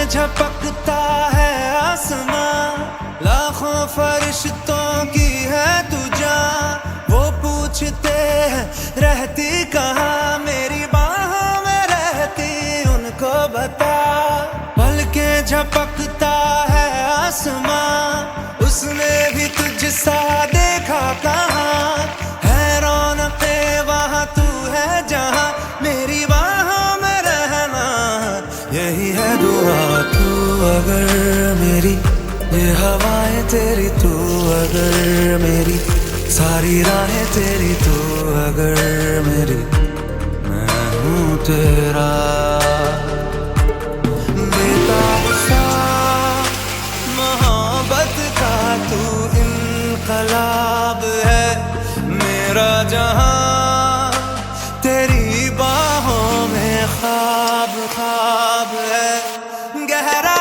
झपकता है आसमां, लाखों फरिश्तों की है तू जान। वो पूछते हैं रहती कहाँ, मेरी बाहों में रहती उनको बता। पलकें झपकता है आसमां, उसने भी तुझसा देखा कहाँ। है रौनके वहाँ तू है जहाँ, मेरी बाहों में रहना यही है दुआ। तू अगर मेरी, ये हवाएं तेरी, तू अगर मेरी, सारी राहें तेरी, तू अगर मेरी, मैं हूँ तेरा। बेताब सा मोहब्बत का तू इनकलाब है, मेरा जहां तेरी बाहों में ख्वाब ख्वाब है। गहरा